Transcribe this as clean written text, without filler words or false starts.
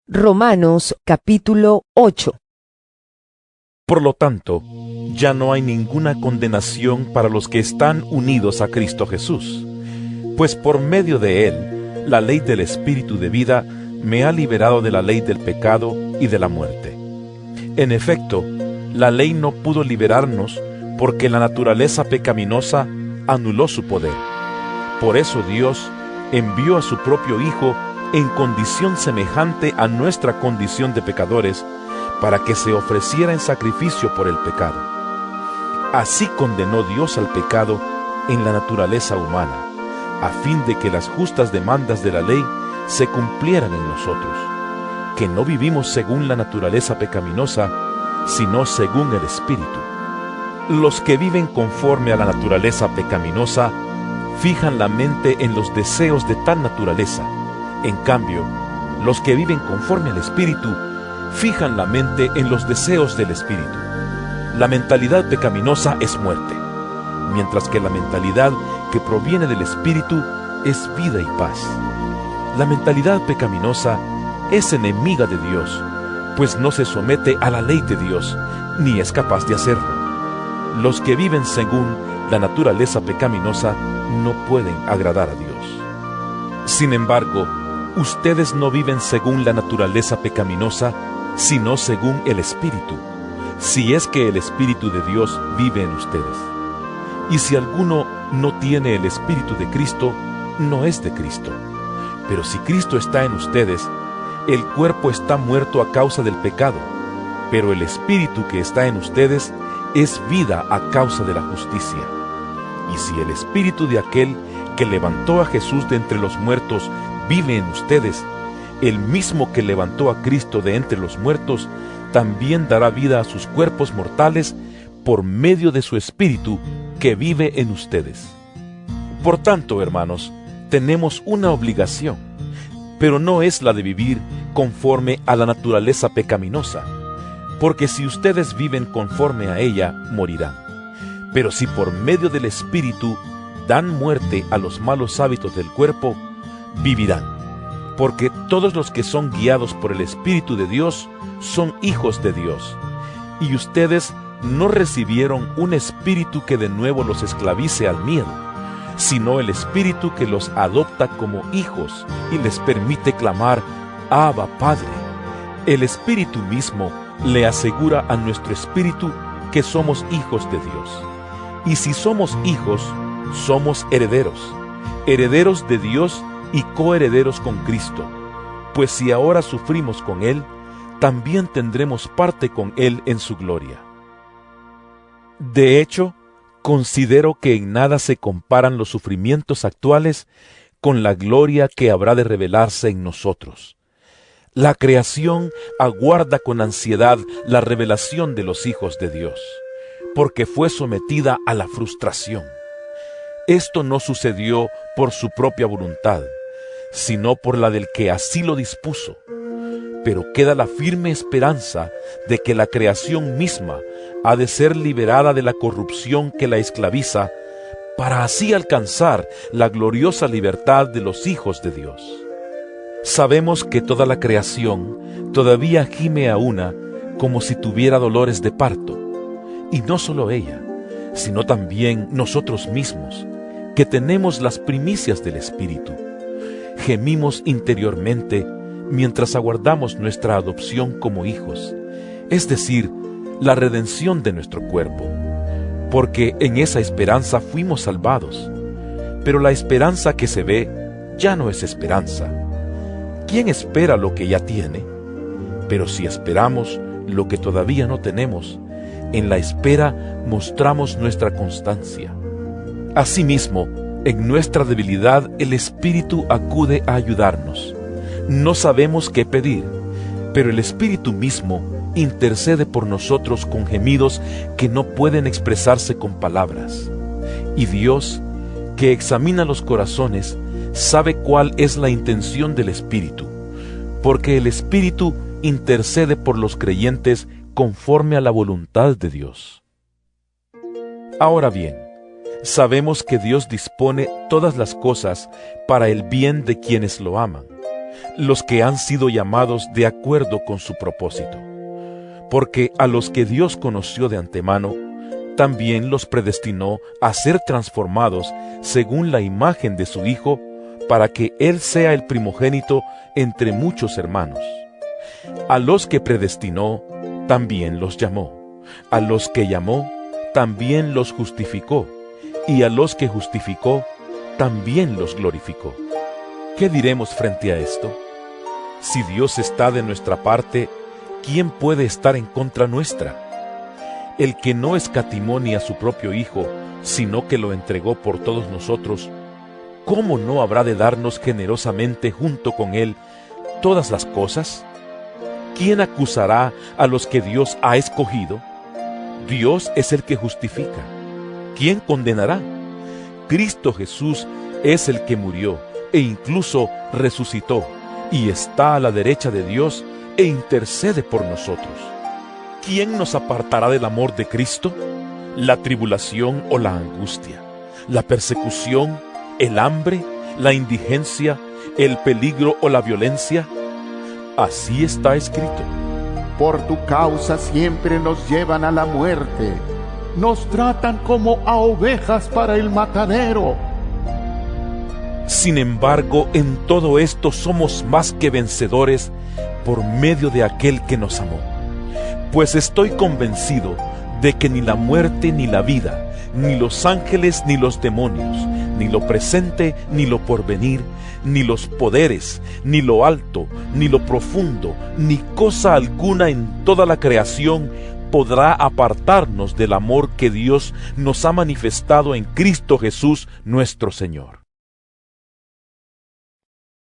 Romanos capítulo 8. Por lo tanto, ya no hay ninguna condenación para los que están unidos a Cristo Jesús, pues por medio de Él, la ley del Espíritu de vida me ha liberado de la ley del pecado y de la muerte. En efecto, la ley no pudo liberarnos porque la naturaleza pecaminosa anuló su poder. Por eso Dios envió a su propio Hijo en condición semejante a nuestra condición de pecadores, para que se ofreciera en sacrificio por el pecado. Así condenó Dios al pecado en la naturaleza humana, a fin de que las justas demandas de la ley se cumplieran en nosotros, que no vivimos según la naturaleza pecaminosa, sino según el Espíritu. Los que viven conforme a la naturaleza pecaminosa fijan la mente en los deseos de tal naturaleza. En cambio, los que viven conforme al Espíritu fijan la mente en los deseos del Espíritu. La mentalidad pecaminosa es muerte, mientras que la mentalidad que proviene del Espíritu es vida y paz. La mentalidad pecaminosa es enemiga de Dios, pues no se somete a la ley de Dios, ni es capaz de hacerlo. Los que viven según la naturaleza pecaminosa no pueden agradar a Dios. Sin embargo, ustedes no viven según la naturaleza pecaminosa, sino según el Espíritu, si es que el Espíritu de Dios vive en ustedes. Y si alguno no tiene el Espíritu de Cristo, no es de Cristo. Pero si Cristo está en ustedes, el cuerpo está muerto a causa del pecado, pero el Espíritu que está en ustedes es vida a causa de la justicia. Y si el Espíritu de aquel que levantó a Jesús de entre los muertos vive en ustedes, el mismo que levantó a Cristo de entre los muertos, también dará vida a sus cuerpos mortales por medio de su Espíritu que vive en ustedes. Por tanto, hermanos, tenemos una obligación, pero no es la de vivir conforme a la naturaleza pecaminosa, porque si ustedes viven conforme a ella, morirán. Pero si por medio del Espíritu dan muerte a los malos hábitos del cuerpo, vivirán. Porque todos los que son guiados por el Espíritu de Dios son hijos de Dios. Y ustedes no recibieron un espíritu que de nuevo los esclavice al miedo, sino el Espíritu que los adopta como hijos y les permite clamar, Abba, Padre. El Espíritu mismo le asegura a nuestro espíritu que somos hijos de Dios. Y si somos hijos, somos herederos, herederos de Dios y coherederos con Cristo, pues si ahora sufrimos con Él, también tendremos parte con Él en su gloria. De hecho, considero que en nada se comparan los sufrimientos actuales con la gloria que habrá de revelarse en nosotros. La creación aguarda con ansiedad la revelación de los hijos de Dios, porque fue sometida a la frustración. Esto no sucedió por su propia voluntad, sino por la del que así lo dispuso. Pero queda la firme esperanza de que la creación misma ha de ser liberada de la corrupción que la esclaviza, para así alcanzar la gloriosa libertad de los hijos de Dios. Sabemos que toda la creación todavía gime a una como si tuviera dolores de parto, y no solo ella, sino también nosotros mismos, que tenemos las primicias del Espíritu. Gemimos interiormente mientras aguardamos nuestra adopción como hijos, es decir, la redención de nuestro cuerpo, porque en esa esperanza fuimos salvados. Pero la esperanza que se ve ya no es esperanza. ¿Quién espera lo que ya tiene? Pero si esperamos lo que todavía no tenemos, en la espera mostramos nuestra constancia. Asimismo, en nuestra debilidad el Espíritu acude a ayudarnos. No sabemos qué pedir, pero el Espíritu mismo intercede por nosotros con gemidos que no pueden expresarse con palabras. Y Dios, que examina los corazones, sabe cuál es la intención del Espíritu, porque el Espíritu intercede por los creyentes conforme a la voluntad de Dios. Ahora bien, sabemos que Dios dispone todas las cosas para el bien de quienes lo aman, los que han sido llamados de acuerdo con su propósito. Porque a los que Dios conoció de antemano, también los predestinó a ser transformados según la imagen de su Hijo, para que Él sea el primogénito entre muchos hermanos. A los que predestinó, también los llamó. A los que llamó, también los justificó. Y a los que justificó, también los glorificó. ¿Qué diremos frente a esto? Si Dios está de nuestra parte, ¿quién puede estar en contra nuestra? El que no escatimó ni a su propio Hijo, sino que lo entregó por todos nosotros, ¿cómo no habrá de darnos generosamente junto con Él todas las cosas? ¿Quién acusará a los que Dios ha escogido? Dios es el que justifica. ¿Quién condenará? Cristo Jesús es el que murió e incluso resucitó, y está a la derecha de Dios e intercede por nosotros. ¿Quién nos apartará del amor de Cristo? ¿La tribulación o la angustia? ¿La persecución? ¿El hambre? ¿La indigencia? ¿El peligro o la violencia? Así está escrito. Por tu causa siempre nos llevan a la muerte. Nos tratan como a ovejas para el matadero. Sin embargo, en todo esto somos más que vencedores por medio de aquel que nos amó. Pues estoy convencido de que ni la muerte ni la vida, ni los ángeles ni los demonios, ni lo presente ni lo porvenir, ni los poderes, ni lo alto, ni lo profundo, ni cosa alguna en toda la creación podrá apartarnos del amor que Dios nos ha manifestado en Cristo Jesús nuestro Señor.